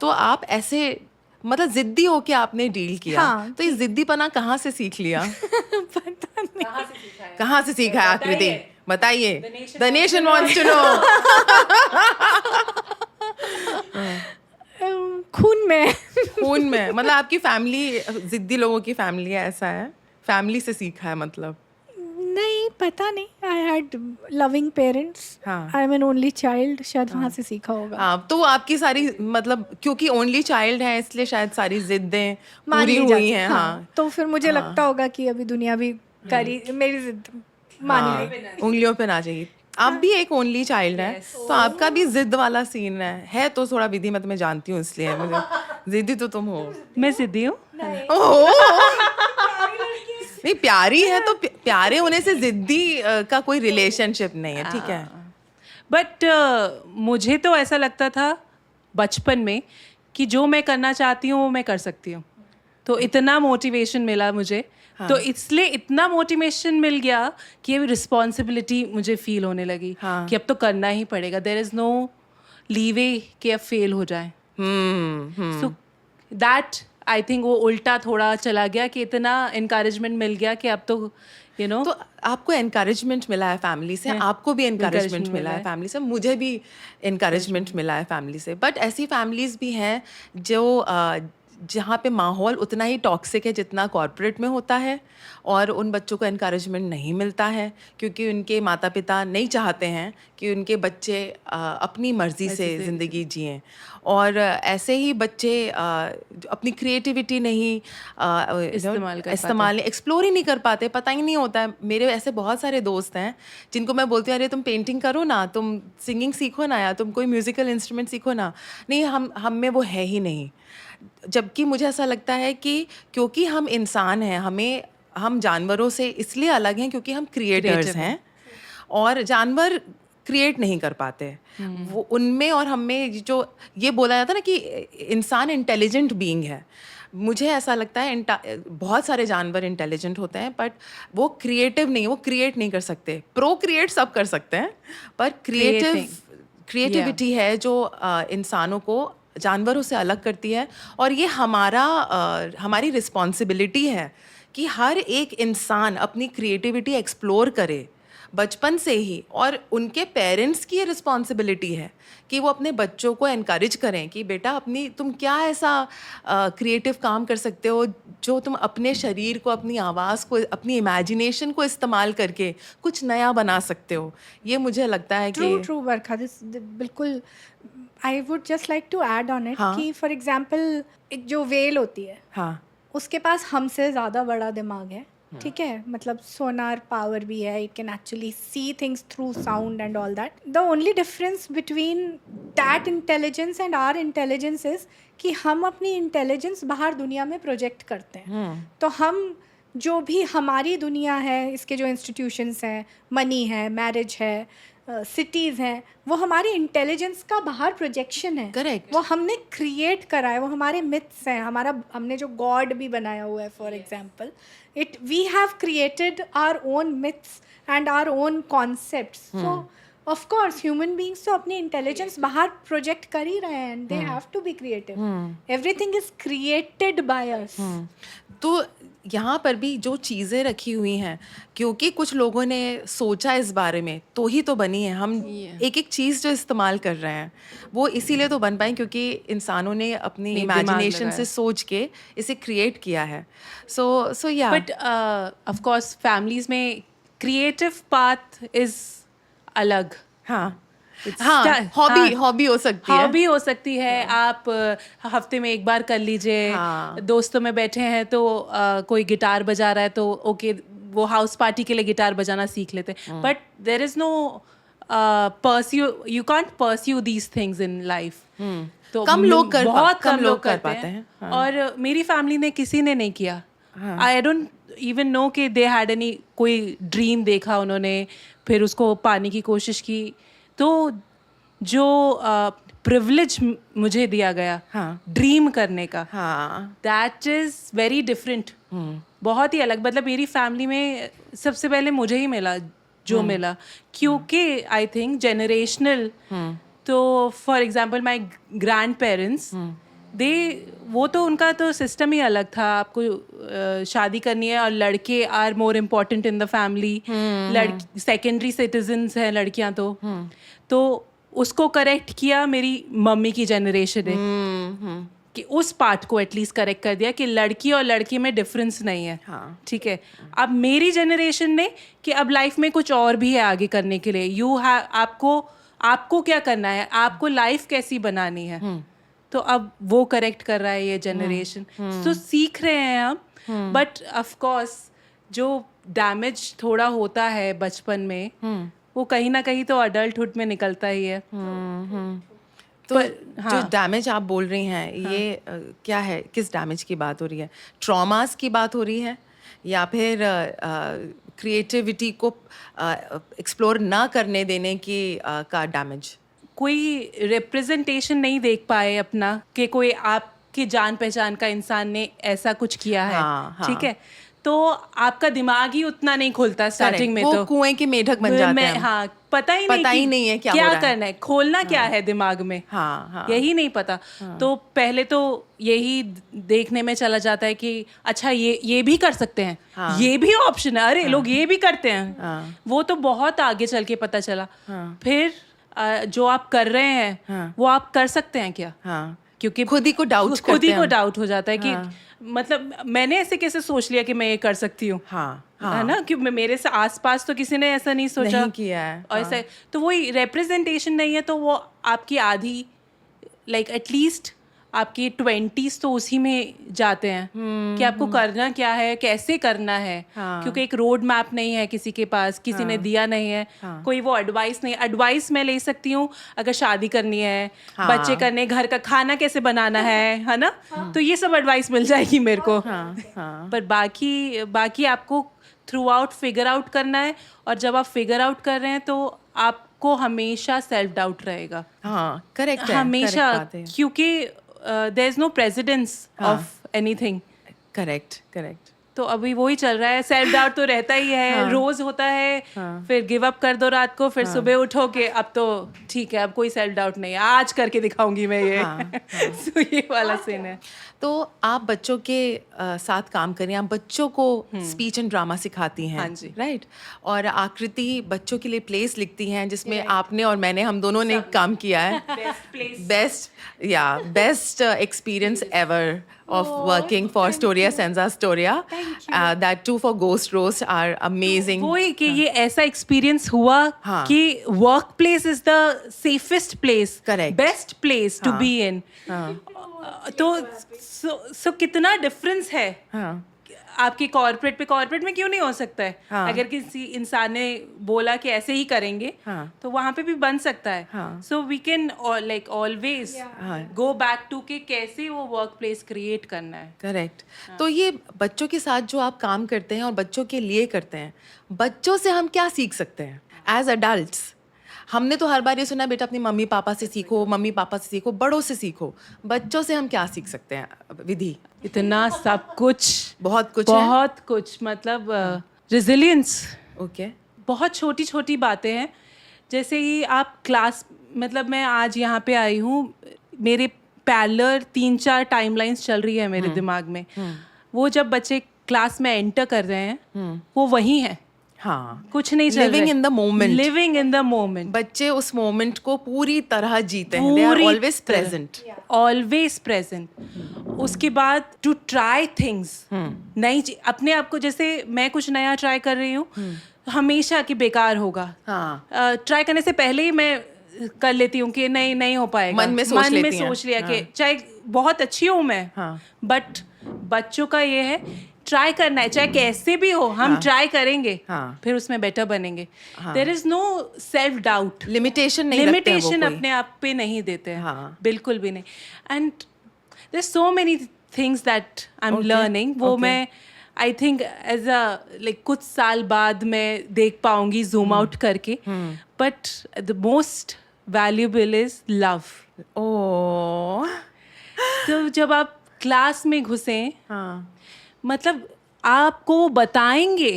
तो आप ऐसे मतलब जिद्दी होके आपने डील किया। हाँ, तो ये जिद्दीपना कहाँ से सीख लिया? पता नहीं कहाँ से सीखा है आकृति? बताइए। The nation wants wants to know. खून में। खून में, मतलब आपकी फैमिली जिद्दी लोगों की फैमिली है, ऐसा है? फैमिली से सीखा है मतलब? नहीं पता नहीं, आई हैड लविंग पेरेंट्स, हाँ। I am an only child, शायद वहाँ से सीखा होगा। हाँ, तो आपकी सारी मतलब क्योंकि ओनली चाइल्ड है इसलिए शायद सारी जिद्दें मान पूरी ली हुई जाती, हैं। हाँ, तो फिर मुझे लगता होगा कि अभी दुनिया भी करी मेरी जिद मानी हाँ, गई। उंगलियों पे ना चाहिए। आप भी एक ओनली चाइल्ड है, तो आपका भी जिद वाला सीन है तो थोड़ा विधि मत मैं जानती हूँ इसलिए मुझे जिद्दी तो तुम हो। मैं जिद्दी हूँ। नहीं, प्यारी है तो प्यारे होने से जिद्दी का कोई रिलेशनशिप नहीं है, ठीक है? बट मुझे तो ऐसा लगता था बचपन में कि जो मैं करना चाहती हूँ वो मैं कर सकती हूँ, तो इतना मोटिवेशन मिला मुझे। तो इसलिए इतना मोटिवेशन मिल गया कि ये रिस्पॉन्सिबिलिटी मुझे फील होने लगी कि अब तो करना ही पड़ेगा, देयर इज़ नो लीवे कि अब फेल हो जाए। सो दैट आई थिंक वो उल्टा थोड़ा चला गया कि इतना इनकरेजमेंट मिल गया कि अब तो तो आपको एनकरेजमेंट मिला है फैमिली से, आपको भी एनकरेजमेंट मिला है फैमिली से, मुझे भी एनकरेजमेंट मिला है फैमिली से। बट ऐसी फैमिलीज भी हैं जो जहाँ पे माहौल उतना ही टॉक्सिक है जितना कॉर्पोरेट में होता है, और उन बच्चों को एनकरेजमेंट नहीं मिलता है क्योंकि उनके माता पिता नहीं चाहते हैं कि उनके बच्चे अपनी मर्ज़ी से ज़िंदगी जिएं, और ऐसे ही बच्चे अपनी क्रिएटिविटी नहीं इस्तेमाल एक्सप्लोर ही नहीं कर पाते, पता ही नहीं होता है। मेरे ऐसे बहुत सारे दोस्त हैं जिनको मैं बोलती हूँ अरे तुम पेंटिंग करो ना, तुम सिंगिंग सीखो ना, या तुम कोई म्यूज़िकल इंस्ट्रूमेंट सीखो ना, नहीं हम में वो है ही नहीं। जबकि मुझे ऐसा लगता है कि क्योंकि हम इंसान हैं, हम जानवरों से इसलिए अलग हैं क्योंकि हम क्रिएटर्स हैं, और जानवर क्रिएट नहीं कर पाते। वो उनमें और हम में जो ये बोला जाता है ना कि इंसान इंटेलिजेंट बीइंग है, मुझे ऐसा लगता है बहुत सारे जानवर इंटेलिजेंट होते हैं बट वो क्रिएटिव नहीं, वो क्रिएट नहीं कर सकते। प्रोक्रिएट सब कर सकते हैं पर क्रिएटिविटी है जो इंसानों को जानवरों से अलग करती है। और ये हमारी रिस्पॉन्सिबिलिटी है कि हर एक इंसान अपनी क्रिएटिविटी एक्सप्लोर करे बचपन से ही, और उनके पेरेंट्स की ये रिस्पॉन्सिबिलिटी है कि वो अपने बच्चों को एनकरेज करें कि बेटा तुम क्या ऐसा क्रिएटिव काम कर सकते हो जो तुम अपने शरीर को, अपनी आवाज़ को, अपनी इमेजिनेशन को इस्तेमाल करके कुछ नया बना सकते हो। ये मुझे लगता है कि ट्रू वर्खा, दिस बिल्कुल I would just like to add on it कि फॉर एग्जांपल एक जो वेल होती है, हाँ, उसके पास हमसे ज़्यादा बड़ा दिमाग है, ठीक है, मतलब सोनार पावर भी है, it can actually see things through sound and all that. The only difference between that intelligence and our intelligence is कि हम अपनी इंटेलिजेंस बाहर दुनिया में प्रोजेक्ट करते हैं। तो हम जो भी हमारी दुनिया है, इसके जो इंस्टीट्यूशंस हैं, मनी है, मैरिज है, सिटीज़ हैं, वो हमारी इंटेलिजेंस का बाहर प्रोजेक्शन है। करेक्ट। वो हमने क्रिएट करा है, वो हमारे मिथ्स हैं, हमने जो गॉड भी बनाया हुआ है for example, we have created our own myths and our own concepts. So of course human beings तो अपनी इंटेलिजेंस बाहर प्रोजेक्ट कर ही रहे हैं, and they have to be creative. Everything is created by us. तो यहाँ पर भी जो चीज़ें रखी हुई हैं, क्योंकि कुछ लोगों ने सोचा इस बारे में तो ही तो बनी है। हम एक एक चीज़ जो इस्तेमाल कर रहे हैं वो इसीलिए तो बन पाए क्योंकि इंसानों ने अपनी इमेजिनेशन से सोच के इसे क्रिएट किया है। सो या बट ऑफ कोर्स फैमिलीज में क्रिएटिव पाथ इज अलग। हाँ, हॉबी हो सकती है। हॉबी हो सकती है, आप हफ्ते में एक बार कर लीजिए। दोस्तों में बैठे हैं तो कोई गिटार बजा रहा है तो ओके, वो हाउस पार्टी के लिए गिटार बजाना सीख लेते हैं। But there is no you can't pursue these things in life. तो बहुत कम लोग कर पाते हैं। और मेरी फैमिली ने किसी ने नहीं किया। आई डोंट इवन नो कि दे हैड एनी कोई ड्रीम देखा उन्होंने फिर उसको पाने की कोशिश की। तो जो प्रिविलेज मुझे दिया गया ड्रीम करने का, दैट इज वेरी डिफरेंट, बहुत ही अलग। मतलब मेरी फैमिली में सबसे पहले मुझे ही मिला जो मिला, क्योंकि आई थिंक जनरेशनल। तो for example my grand parents वो तो उनका तो सिस्टम ही अलग था. आपको शादी करनी है और लड़के are more important in the family. लड़की सेकेंडरी सिटीजन्स हैं लड़कियां तो उसको करेक्ट किया मेरी मम्मी की जनरेशन ने कि उस पार्ट को एटलीस्ट करेक्ट कर दिया कि लड़की और लड़की में डिफरेंस नहीं है. ठीक है. अब मेरी जनरेशन ने कि अब लाइफ में कुछ और भी है आगे करने के लिए. आपको क्या करना है, आपको लाइफ कैसी बनानी है. तो अब वो करेक्ट कर रहा है ये जनरेशन. तो सीख रहे हैं हम. बट ऑफ कोर्स जो डैमेज थोड़ा होता है बचपन में वो कहीं ना कहीं तो अडल्टहुड में निकलता ही है. तो जो डैमेज आप बोल रही हैं ये क्या है, किस डैमेज की बात हो रही है? ट्रॉमास की बात हो रही है या फिर क्रिएटिविटी को एक्सप्लोर ना करने देने की का डैमेज? कोई रिप्रेजेंटेशन नहीं देख पाए अपना कि कोई आपके जान पहचान का इंसान ने ऐसा कुछ किया है. ठीक है. तो आपका दिमाग ही उतना नहीं खुलता स्टार्टिंग में. तो कुएं के मेढक बन जाते हैं. हाँ, पता ही नहीं है क्या करना है, खोलना क्या है दिमाग में. यही नहीं पता. तो पहले तो यही देखने में चला जाता है कि अच्छा ये भी कर सकते हैं. ये भी ऑप्शन है. अरे लोग ये भी करते हैं. वो तो बहुत आगे चल के पता चला. फिर जो आप कर रहे हैं वो आप कर सकते हैं क्या. क्योंकि खुद ही को डाउट हो जाता है कि मतलब मैंने ऐसे कैसे सोच लिया कि मैं ये कर सकती हूँ. है ना. क्योंकि मेरे से आसपास तो किसी ने ऐसा नहीं सोचा नहीं किया है. और ऐसा तो वही रिप्रेजेंटेशन नहीं है. तो वो आपकी आधी लाइक एटलीस्ट आपकी 20s तो उसी में जाते हैं कि आपको करना क्या है, कैसे करना है. क्योंकि एक रोड मैप नहीं है किसी के पास, किसी ने दिया नहीं है. कोई वो एडवाइस नहीं. एडवाइस मैं ले सकती हूँ अगर शादी करनी है, बच्चे करने, घर का खाना कैसे बनाना है ना. तो ये सब एडवाइस मिल जाएगी मेरे को. पर बाकी आपको थ्रू आउट फिगर आउट करना है. और जब आप फिगर आउट कर रहे हैं तो आपको हमेशा सेल्फ डाउट रहेगा. करेक्ट है. हमेशा. क्योंकि there is no precedence of anything. Correct. तो अभी वही चल रहा है. सेल्फ डाउट तो रहता ही है. रोज होता है. फिर गिव अप कर दो रात को, फिर सुबह उठो के अब तो ठीक है, अब कोई सेल्फ डाउट नहीं है, आज करके दिखाऊंगी मैं ये. तो ये वाला सीन है. तो आप बच्चों के साथ काम करें, आप बच्चों को स्पीच एंड ड्रामा सिखाती हैं, राइट? और आकृति बच्चों के लिए प्लेस लिखती हैं जिसमें आपने और मैंने, हम दोनों ने काम किया है. Best experience ever of working for Storia Senza Storia. That too for Ghost Roast are amazing. वही कि ये ऐसा एक्सपीरियंस हुआ कि work place is the safest place, best place to be in. तो कितना डिफरेंस है आपके कॉर्पोरेट में क्यों नहीं हो सकता है. अगर किसी इंसान ने बोला कि ऐसे ही करेंगे तो वहां पे भी बन सकता है. So we can like always go back to के कैसे वो वर्क प्लेस क्रिएट करना है. करेक्ट. तो ये बच्चों के साथ जो आप काम करते हैं और बच्चों के लिए करते हैं, बच्चों से हम क्या सीख सकते हैं एज अडल्ट्स? हमने तो हर बार ये सुना बेटा अपनी मम्मी पापा से सीखो, मम्मी पापा से सीखो, बड़ों से सीखो. बच्चों से हम क्या सीख सकते हैं? विधि, इतना सब कुछ, बहुत कुछ मतलब रेजिलियंस. ओके. बहुत छोटी छोटी बातें हैं. जैसे ही आप क्लास, मतलब मैं आज यहाँ पे आई हूँ, मेरे पैरेलल 3-4 टाइमलाइंस चल रही है मेरे दिमाग में. वो जब बच्चे क्लास में एंटर कर रहे हैं वो वही है. कुछ नहीं चल रहा. Living in the moment. बच्चे उस मोमेंट को पूरी तरह जीते हैं. They are always present. उसके बाद टू ट्राई थिंग्स, नई अपने आप को, जैसे मैं कुछ नया ट्राई कर रही हूँ, हमेशा कि बेकार होगा. ट्राई करने से पहले ही मैं कर लेती हूँ कि नहीं हो पाएगा. मन में सोच लिया कि चाहे बहुत अच्छी हूँ मैं, बट बच्चों का ये है ट्राई करना है, चाहे कैसे भी हो हम ट्राई करेंगे. फिर उसमें बेटर बनेंगे. There is no self doubt. Limitation अपने आप पे नहीं देते हैं. बिल्कुल भी नहीं. And there so many things that I am learning. वो मैं I think as a like कुछ साल बाद मैं देख पाऊंगी जूम आउट करके. But the most valuable is love. तो जब आप क्लास में घुसे, मतलब आपको वो बताएंगे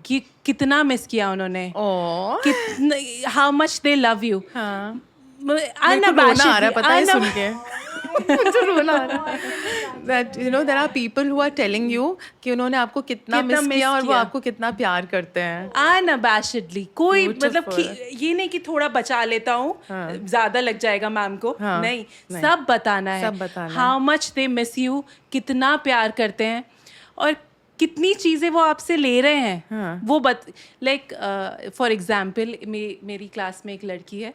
कि कितना मिस किया उन्होंने, how much they love you. मुझे रोना आ रहा है। that you know there are people who are telling you कि उन्होंने आपको कितना कितना मिस miss किया और वो किया। आपको कितना प्यार करते हैं। अनअबैशडली कोई मतलब Beautiful. ये नहीं कि थोड़ा बचा लेता हूँ ज्यादा लग जाएगा मैम को, हाँ, नहीं, नहीं। सब बताना है, सब बताना है। How much they miss you, कितना प्यार करते हैं और कितनी चीजें वो आपसे ले रहे हैं। हाँ। वो लाइक फॉर एग्जाम्पल मेरी क्लास में एक लड़की है,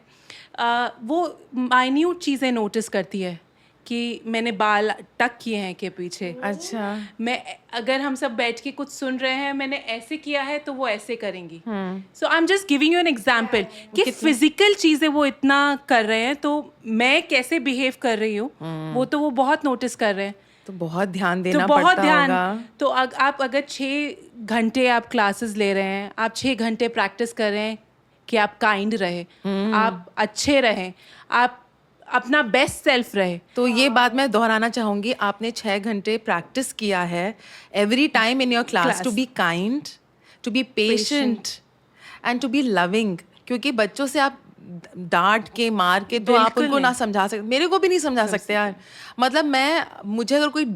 वो माइन्यूट चीजें नोटिस करती है कि मैंने बाल टक किए हैं के पीछे, अच्छा। मैं अगर हम सब बैठ के कुछ सुन रहे हैं, मैंने ऐसे किया है तो वो ऐसे करेंगी। So I am just giving you an example कि फिजिकल चीजें वो इतना कर रहे हैं तो मैं कैसे बिहेव कर रही हूँ वो तो वो बहुत नोटिस कर रहे हैं। तो बहुत ध्यान तो देना बहुत पड़ता ध्यान, होगा। तो आप अगर 6 घंटे आप क्लासेस ले रहे हैं, आप 6 घंटे प्रैक्टिस कर रहे हैं कि आप काइंड रहे, आप अच्छे रहें, आप अपना बेस्ट सेल्फ रहे। तो ये बात मैं दोहराना चाहूँगी, आपने 6 घंटे प्रैक्टिस किया है every time in your class to be kind, to be patient and to be loving, क्योंकि बच्चों से आप डांट के मार के तो आप बिल्कुल उनको ना समझा सकते, मेरे को भी नहीं समझा सकते यार। मतलब मुझे अगर कोई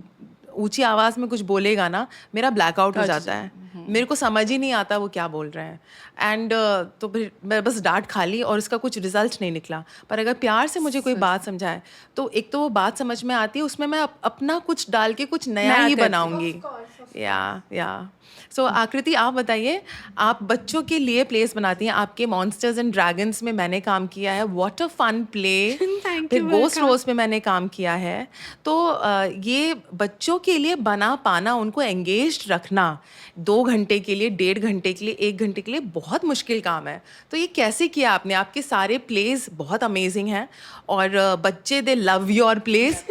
ऊंची आवाज़ में कुछ बोलेगा ना, मेरा ब्लैकआउट हो जाता है, मेरे को समझ ही नहीं आता वो क्या बोल रहे हैं। एंड तो फिर मैं बस डांट खा ली और उसका कुछ रिजल्ट नहीं निकला। पर अगर प्यार से मुझे कोई बात समझाए तो एक तो वो बात समझ में आती है, उसमें मैं अपना कुछ डाल के कुछ नया ही बनाऊंगी। या सो आकृति, आप बताइए, आप बच्चों के लिए प्लेस बनाती हैं, आपके मॉन्स्टर्स एंड ड्रैगन्स में मैंने काम किया है, व्हाट अ फन प्ले, फिर गोस्ट रोज में मैंने काम किया है। तो ये बच्चों के लिए बना पाना, उनको एंगेज्ड रखना 2 घंटे के लिए, 1.5 घंटे के लिए, 1 घंटे के लिए बहुत मुश्किल काम है। तो ये कैसे किया आपने? आपके सारे प्लेस बहुत अमेजिंग हैं और बच्चे दे love your place.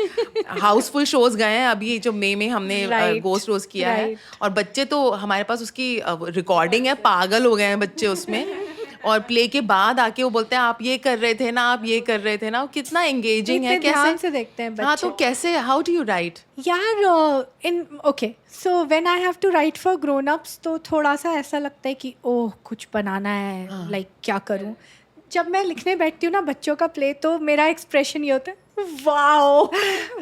Housefull shows गए हैं अभी जो मई में हमने गोस्ट रोज किया है, और बच्चे तो हमारे पास उसकी रिकॉर्डिंग है, पागल हो गए हैं बच्चे उसमें। और प्ले के बाद आके वो बोलते हैं आप ये कर रहे थे ना, आप ये कर रहे थे ना। वो कितना एंगेजिंग है, इतने ध्यान से देखते हैं हाँ, तो कैसे, हाउ डू यू राइट? यार इन okay, so when I have to write for grown ups तो थोड़ा सा ऐसा लगता है कि ओह कुछ बनाना है, लाइक क्या करूं। जब मैं लिखने बैठती हूँ ना बच्चों का प्ले, तो मेरा एक्सप्रेशन ये होता है वाओ,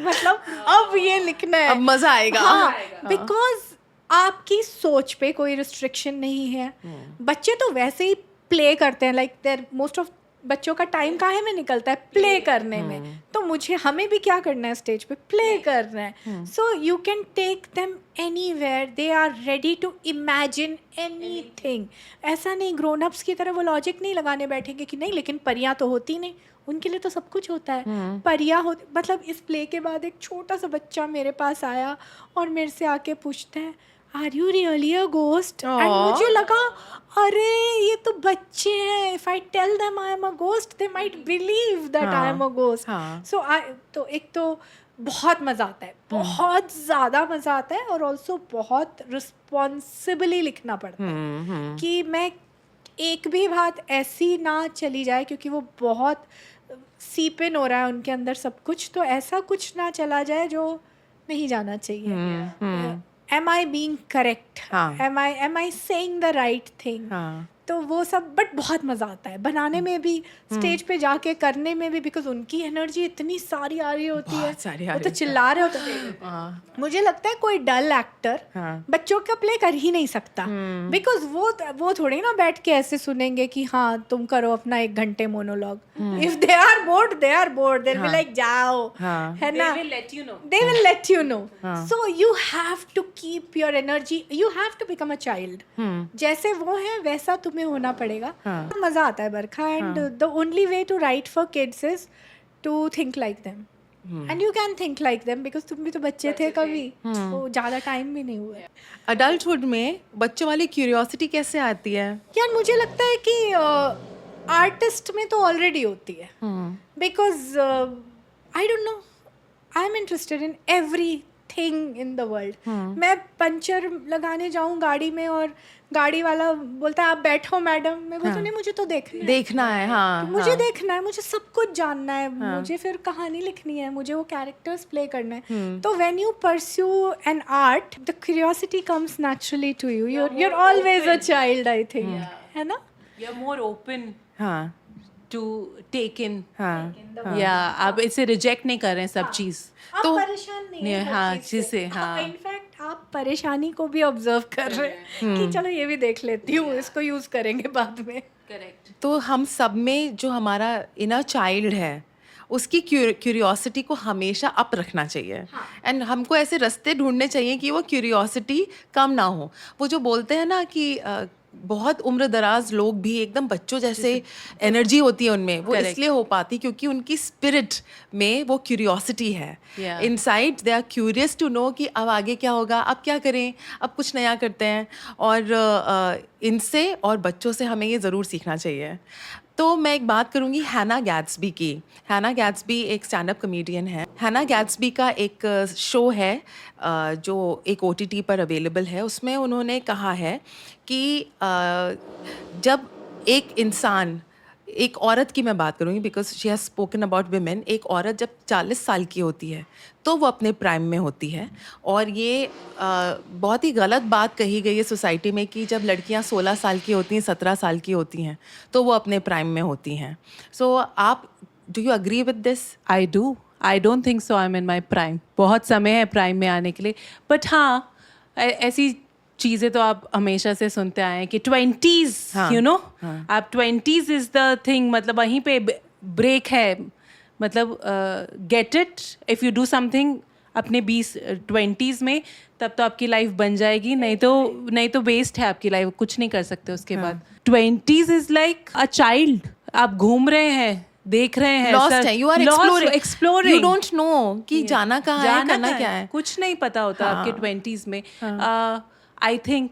मतलब अब ये लिखना है, अब मजा आएगा। हाँ, बिकॉज आपकी सोच पे कोई रिस्ट्रिक्शन नहीं है। बच्चे तो वैसे ही प्ले करते हैं, लाइक देयर मोस्ट ऑफ बच्चों का टाइम काहे में निकलता है, प्ले करने में। तो हमें भी क्या करना है, स्टेज पे प्ले करना है। So you can take them anywhere, they are ready to imagine anything. ऐसा नहीं ग्रोन अप्स की तरह वो लॉजिक नहीं लगाने बैठेंगे कि नहीं लेकिन परियां तो होती नहीं, उनके लिए तो सब कुछ होता है। परियां होती, मतलब इस प्ले के बाद एक छोटा सा बच्चा मेरे पास आया और मेरे से आके पूछते हैं are you really a ghost? And मुझे लगा अरे ये तो बच्चे हैं, if I tell them I am a ghost they might believe that I am a ghost. So तो एक तो बहुत मज़ा आता है, बहुत ज़्यादा मज़ा आता है, और ऑल्सो बहुत रिस्पॉन्सिबली लिखना पड़ता है कि मैं एक भी बात ऐसी ना चली जाए, क्योंकि वो बहुत सीप इन हो रहा है उनके अंदर सब कुछ, तो ऐसा कुछ ना चला जाए जो नहीं जाना चाहिए। Am I being correct? Am I saying the right thing? तो वो सब, बट बहुत मज़ा आता है बनाने में भी, स्टेज पे जाके करने में भी, बिकॉज उनकी एनर्जी इतनी सारी आ रही होती है, वो तो चिल्ला रहे होते हैं। मुझे लगता है कोई डल एक्टर बच्चों का प्ले कर ही नहीं सकता, बिकॉज वो थोड़ी ना बैठ के ऐसे सुनेंगे कि हाँ तुम करो अपना 1 घंटे monologue. If they are bored they will be like जाओ, है ना, they will let you know. So you have to keep your energy, you have to become a child. जैसे वो है वैसा तुम्हें होना पड़ेगा। मजा आता है Barkha, and the only way to write for kids is to think like them, and you can think like them because तुम भी तो बच्चे थे कभी, तो ज़्यादा टाइम भी नहीं हुआ है। अडल्टहुड में बच्चों वाली क्यूरियोसिटी कैसे आती है? यार मुझे लगता है कि आर्टिस्ट में तो ऑलरेडी होती है, because I don't know, I am interested in every thing in the world. मैं पंचर लगाने जाऊं गाड़ी में और गाड़ी वाला बोलता है आप बैठो मैडम, मैं बोलती नहीं मुझे तो देखना है। हाँ, मुझे देखना है, मुझे सब कुछ जानना है, मुझे फिर कहानी लिखनी है, मुझे वो कैरेक्टर्स प्ले करना है। तो when you pursue an art the curiosity comes naturally to you, you are always a child, I think, है ना, you are more open to take in, हाँ या आप इसे रिजेक्ट नहीं कर रहे हैं सब चीज़। आप परेशान नहीं है हाँ चीज़ से, हाँ इनफैक्ट आप परेशानी को भी ऑब्जर्व कर रहे हैं कि चलो ये भी देख लेती हूँ, इसको यूज करेंगे बाद में। करेक्ट। तो हम सब में जो हमारा इनर चाइल्ड है उसकी क्यूरियोसिटी को हमेशा अप रखना चाहिए एंड हमको ऐसे रास्ते ढूंढने चाहिए कि वो क्यूरियोसिटी कम ना हो। वो जो बोलते हैं ना कि बहुत उम्र दराज लोग भी एकदम बच्चों जैसे एनर्जी होती है उनमें, वो इसलिए हो पाती क्योंकि उनकी स्पिरिट में वो क्यूरियोसिटी है inside. They are curious to know कि अब आगे क्या होगा, अब क्या करें, अब कुछ नया करते हैं। और इनसे और बच्चों से हमें ये ज़रूर सीखना चाहिए। तो मैं एक बात करूँगी हैना गैट्सबी की। हैना गैट्सबी एक स्टैंड अप कॉमेडियन है। हैना गैट्सबी का एक शो है जो एक OTT पर अवेलेबल है। उसमें उन्होंने कहा है कि जब एक इंसान, एक औरत की मैं बात करूँगी because she has spoken about women, एक औरत जब 40 साल की होती है तो वो अपने प्राइम में होती है। और ये बहुत ही गलत बात कही गई है सोसाइटी में कि जब लड़कियां 16 साल की होती हैं, 17 साल की होती हैं तो वो अपने प्राइम में होती हैं। सो आप do you agree with this? I do. I don't think so I M in my prime. बहुत समय है प्राइम में आने के लिए, बट हाँ ऐसी चीज़ें तो आप हमेशा से सुनते आए हैं कि 20s, यू नो, आप 20s इज द थिंग, मतलब वहीं पे ब्रेक है, मतलब get it if you do something अपने 20s में, तब तो आपकी लाइफ बन जाएगी, नहीं तो वेस्ट है आपकी लाइफ, कुछ नहीं कर सकते उसके बाद। 20s is like a child, आप घूम रहे हैं, देख रहे हैं, लॉस्ट है, you are exploring, you don't know कि जाना कहाँ है, करना क्या है, कुछ नहीं पता होता आपके 20s में। I think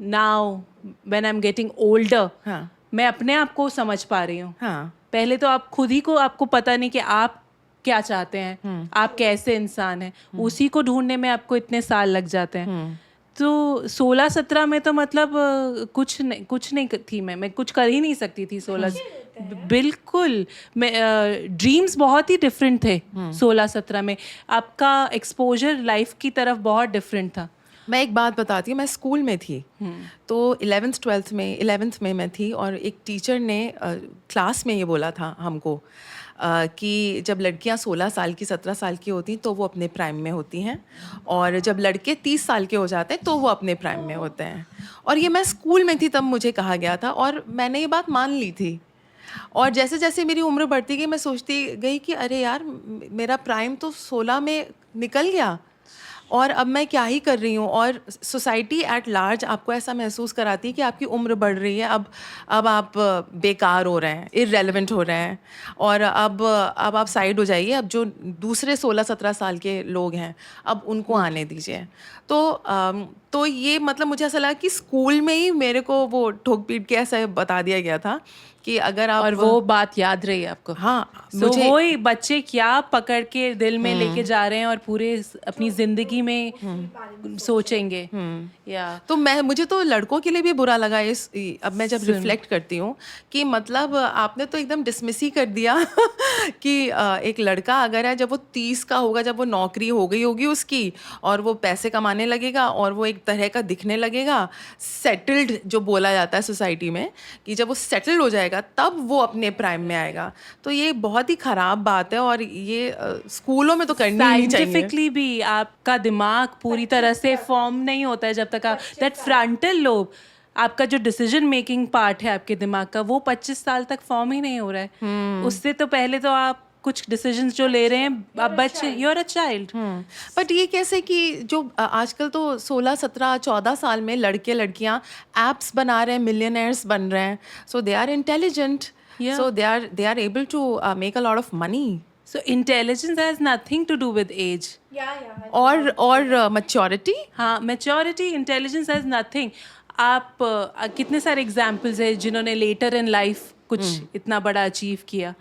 now when I am getting older, मैं अपने आप को समझ पा रही हूँ। पहले तो आप खुद ही को, आपको पता नहीं कि आप क्या चाहते हैं, आप कैसे इंसान हैं, उसी को ढूंढने में आपको इतने साल लग जाते हैं। तो 16-17 में तो मतलब कुछ नहीं थी, मैं कुछ कर ही नहीं सकती थी 16, बिल्कुल। मैं ड्रीम्स बहुत ही डिफरेंट थे 16-17 में, आपका एक्सपोजर लाइफ की तरफ बहुत डिफरेंट था। मैं एक बात बताती हूँ, मैं स्कूल में थी तो 11th में मैं थी और एक टीचर ने क्लास में ये बोला था हमको कि जब लड़कियां 16 साल की 17 साल की होती तो वो अपने प्राइम में होती हैं, और जब लड़के 30 साल के हो जाते हैं तो वो अपने प्राइम में होते हैं। और ये मैं स्कूल में थी तब मुझे कहा गया था और मैंने ये बात मान ली थी। और जैसे जैसे मेरी उम्र बढ़ती गई मैं सोचती गई कि अरे यार मेरा प्राइम तो 16 में निकल गया और अब मैं क्या ही कर रही हूँ। और सोसाइटी एट लार्ज आपको ऐसा महसूस कराती है कि आपकी उम्र बढ़ रही है, अब आप बेकार हो रहे हैं, इररेलेवेंट हो रहे हैं, और अब आप साइड हो जाइए, अब जो दूसरे 16-17 साल के लोग हैं अब उनको आने दीजिए। तो ये मतलब मुझे ऐसा लगा कि स्कूल में ही मेरे को वो ठोक पीट के ऐसा बता दिया गया था कि अगर आप, और वो बात याद रही आपको? हाँ, मुझे वही बच्चे क्या पकड़ के दिल में लेके जा रहे हैं और पूरे अपनी जिंदगी में सोचेंगे। या तो मुझे तो लड़कों के लिए भी बुरा लगा इस, अब मैं जब रिफ्लेक्ट करती हूँ कि मतलब आपने तो एकदम डिसमिस ही कर दिया कि एक लड़का अगर है, जब वो 30 का होगा, जब वो नौकरी हो गई होगी उसकी और वो पैसे कमाने लगेगा और वो एक तरह का दिखने लगेगा, सेटल्ड जो बोला जाता है सोसाइटी में, कि जब वो सेटल्ड हो जाएगा तब वो अपने प्राइम में आएगा। तो ये बहुत ही ख़राब बात है और ये स्कूलों में तो करनी नहीं चाहिए। साइंटिफिकली भी आपका दिमाग पूरी तरह से फॉर्म नहीं होता है जब तक आप, दैट फ्रंटल लोब, आपका जो डिसीजन मेकिंग पार्ट है आपके दिमाग का, वो 25 साल तक फॉर्म ही नहीं हो रहा है। उससे तो पहले तो आप कुछ डिसीजंस जो ले रहे हैं, आप बच्चे, you are a child. But ये कैसे कि जो आजकल तो 16, 17, 14 साल में लड़के लड़कियां एप्स बना रहे हैं, मिलियनर्स बन रहे हैं, so they are intelligent, so they are able to make a lot of money. So intelligence has nothing to do with age. और maturity. हाँ, maturity, intelligence has nothing. आप कितने सारे एग्जाम्पल्स हैं जिन्होंने लेटर इन लाइफ कुछ इतना बड़ा अचीव किया,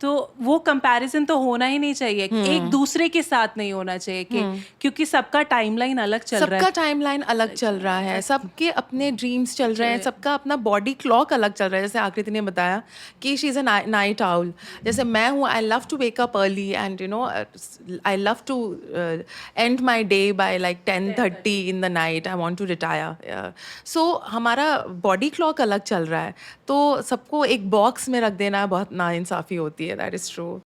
तो वो कंपैरिजन तो होना ही नहीं चाहिए, एक दूसरे के साथ नहीं होना चाहिए कि क्योंकि सबका टाइमलाइन अलग चल रहा है, सबका टाइमलाइन अलग चल रहा है, सबके अपने ड्रीम्स चल रहे हैं, सबका अपना बॉडी क्लॉक अलग चल रहा है। जैसे आकृति ने बताया कि she is a night owl, जैसे मैं हूँ, I love to wake up early and you know I love to end my day by like 10:30 in the night, I want to retire. So हमारा बॉडी क्लॉक अलग चल रहा है, तो सबको एक एक बॉक्स में रख देना बहुत नाइंसाफ़ी होती है, दैट इज़ ट्रू।